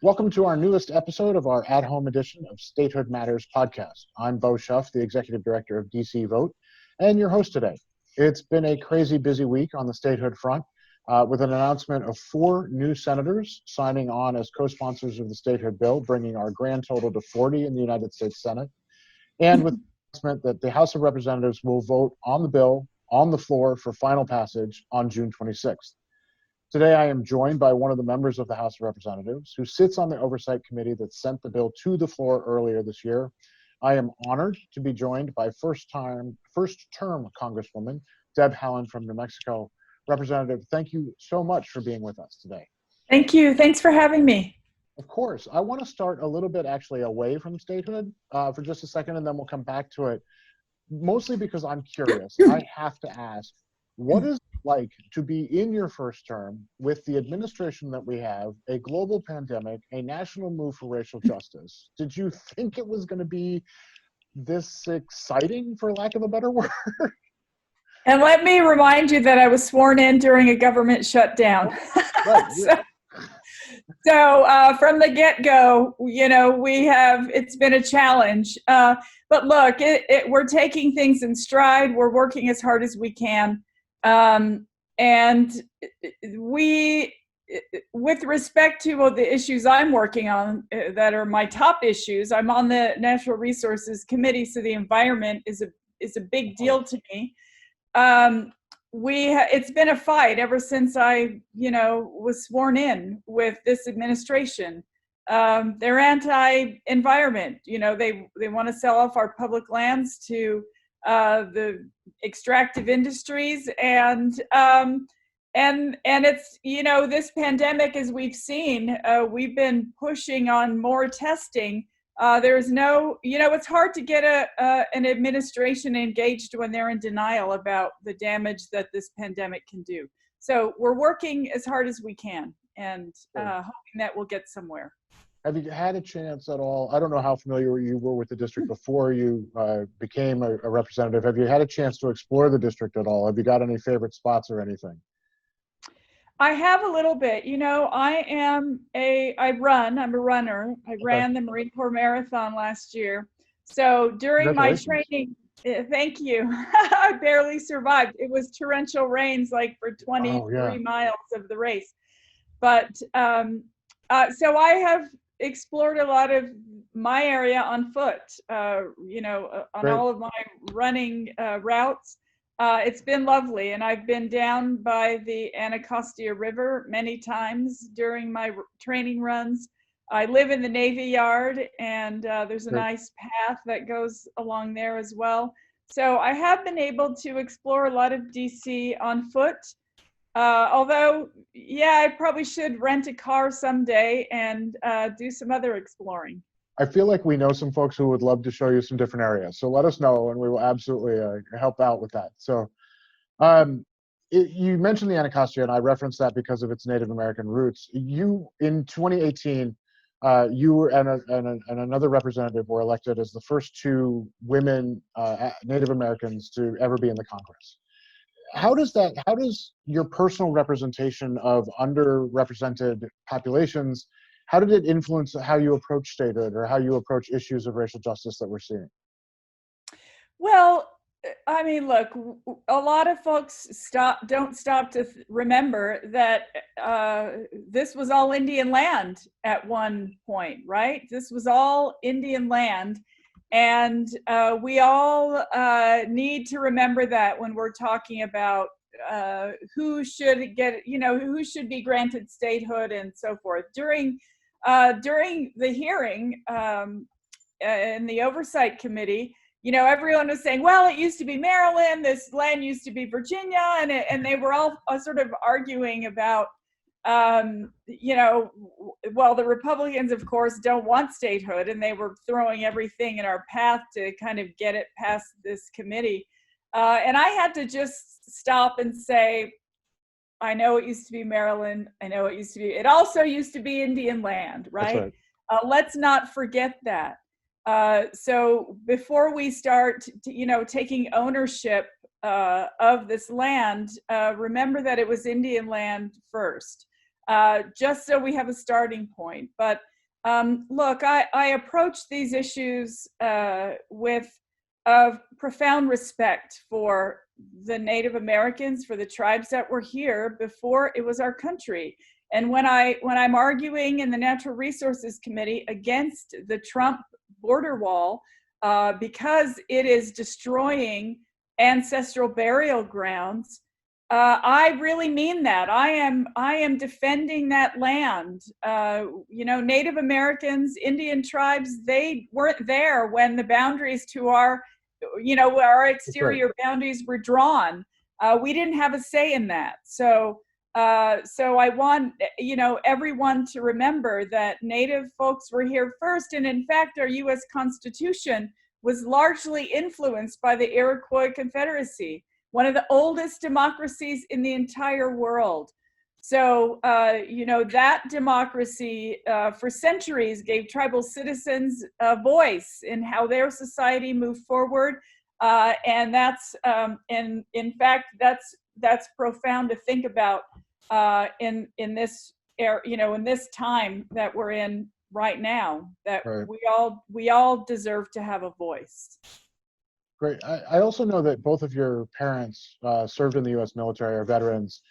Welcome to our newest episode of our at-home edition of Statehood Matters podcast. I'm Bo Schuff, the Executive Director of DC Vote, and your host today. It's been a crazy busy week on the statehood front, with an announcement of 4 new senators signing on as co-sponsors of the statehood bill, bringing our grand total to 40 in the United States Senate, and with the announcement that the House of Representatives will vote on the bill on the floor for final passage on June 26th. Today, I am joined by one of the members of the House of Representatives who sits on the Oversight Committee that sent the bill to the floor earlier this year. I am honored to be joined by first-term Congresswoman Deb Haaland from New Mexico. Representative, thank you so much for being with us today. Thank you. Thanks for having me. Of course. I want to start a little bit actually away from statehood for just a second, and then we'll come back to it, mostly because I'm curious. I have to ask, what is it like to be in your first term with the administration that we have, a global pandemic, a national move for racial justice? Did you think it was going to be this exciting, for lack of a better word? And let me remind you that I was sworn in during a government shutdown. Right. Yeah. So from the get-go, it's been a challenge. But look, we're taking things in stride. We're working as hard as we can. And with respect to the issues I'm working on that are my top issues, I'm on the Natural Resources Committee, so the environment is a big deal to me. It's been a fight ever since I, was sworn in with this administration. They're anti-environment. They want to sell off our public lands to the extractive industries, and it's, this pandemic, as we've seen, we've been pushing on more testing. There's no, it's hard to get an administration engaged when they're in denial about the damage that this pandemic can do. So we're working as hard as we can, and hoping that we'll get somewhere. Have you had a chance at all? I don't know how familiar you were with the district before you became a representative. Have you had a chance to explore the district at all? Have you got any favorite spots or anything? I have a little bit. I'm a runner. I ran the Marine Corps Marathon last year. So during my training, thank you. I barely survived. It was torrential rains for 23 miles of the race. But so I have explored a lot of my area on foot, on all of my running routes. It's been lovely, and I've been down by the Anacostia River many times during my training runs. I live in the Navy Yard, and there's a nice path that goes along there as well. So I have been able to explore a lot of DC on foot. Although, I probably should rent a car someday and do some other exploring. I feel like we know some folks who would love to show you some different areas. So let us know, and we will absolutely help out with that. So you mentioned the Anacostia, and I referenced that because of its Native American roots. You, in 2018, you and another representative were elected as the first 2 women Native Americans to ever be in the Congress. How does your personal representation of underrepresented populations, how did it influence how you approach statehood or how you approach issues of racial justice that we're seeing? Well, I mean, look, a lot of folks don't stop to remember that this was all Indian land at one point, right? This was all Indian land. And we all need to remember that when we're talking about who should be granted statehood and so forth. During the hearing in the Oversight Committee, everyone was saying, well, it used to be Maryland, this land used to be Virginia, and they were all sort of arguing about, well, the Republicans, of course, don't want statehood, and they were throwing everything in our path to kind of get it past this committee. And I had to just stop and say, I know it used to be Maryland. I know it also used to be Indian land, right? That's right. Let's not forget that. So before we start, taking ownership of this land, remember that it was Indian land first. just so we have a starting point. But look, I approach these issues with profound respect for the Native Americans, for the tribes that were here before it was our country. And when I'm arguing in the Natural Resources Committee against the Trump border wall, because it is destroying ancestral burial grounds, I really mean that. I am defending that land. Native Americans, Indian tribes, they weren't there when the boundaries to our exterior boundaries were drawn. We didn't have a say in that. So I want, everyone to remember that Native folks were here first. And in fact, our U.S. Constitution was largely influenced by the Iroquois Confederacy, one of the oldest democracies in the entire world. So, that democracy for centuries gave tribal citizens a voice in how their society moved forward. And that's, in fact, that's profound to think about in this era, in this time that we're in right now, that right. we all deserve to have a voice. Great. I also know that both of your parents served in the U.S. military, are veterans.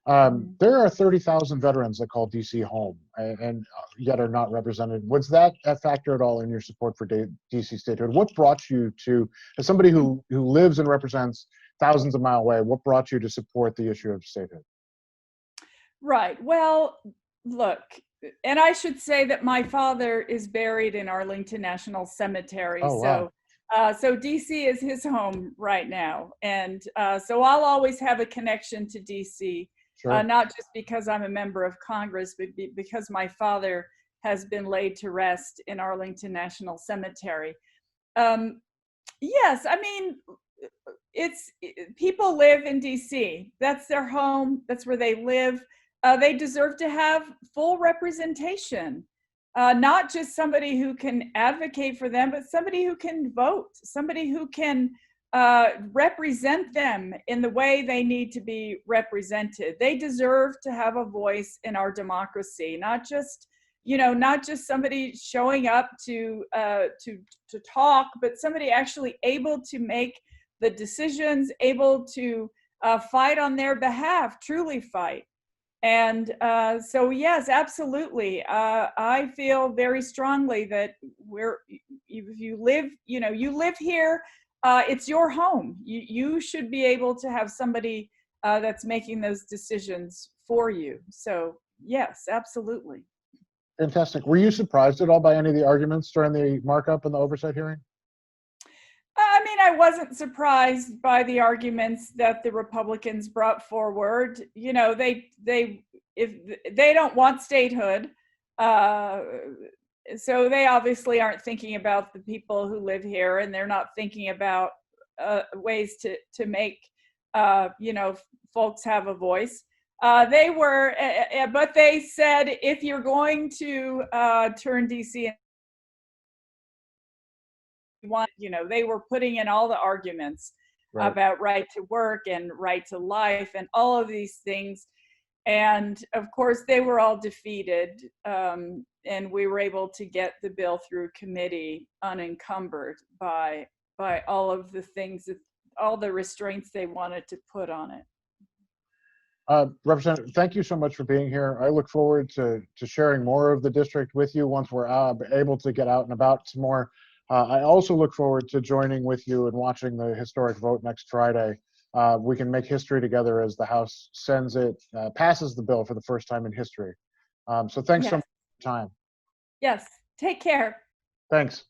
There are 30,000 veterans that call D.C. home and yet are not represented. Was that a factor at all in your support for D.C. statehood? What brought you to, as somebody who lives and represents thousands of miles away, what brought you to support the issue of statehood? Right. Well, look, and I should say that my father is buried in Arlington National Cemetery. Oh, wow. So DC is his home right now. And so I'll always have a connection to DC, sure. Not just because I'm a member of Congress, but because my father has been laid to rest in Arlington National Cemetery. Yes, I mean, people live in DC. That's their home. That's where they live. They deserve to have full representation. Not just somebody who can advocate for them, but somebody who can vote, somebody who can represent them in the way they need to be represented. They deserve to have a voice in our democracy, not just somebody showing up to talk, but somebody actually able to make the decisions, able to fight on their behalf, truly fight. And so, yes, absolutely. I feel very strongly that if you live here, it's your home. You should be able to have somebody that's making those decisions for you. So, yes, absolutely. Fantastic. Were you surprised at all by any of the arguments during the markup and the oversight hearing? I mean, I wasn't surprised by the arguments that the Republicans brought forward. You know, if they don't want statehood, so they obviously aren't thinking about the people who live here, and they're not thinking about ways to make folks have a voice. But they said if you're going to turn DC. They were putting in all the arguments about right to work and right to life and all of these things. And of course, they were all defeated. And we were able to get the bill through committee unencumbered by all of the things, all the restraints they wanted to put on it. Representative, thank you so much for being here. I look forward to sharing more of the district with you once we're able to get out and about some more. I also look forward to joining with you and watching the historic vote next Friday. We can make history together as the House passes the bill for the first time in history. So thanks so much for your time. Yes, take care. Thanks.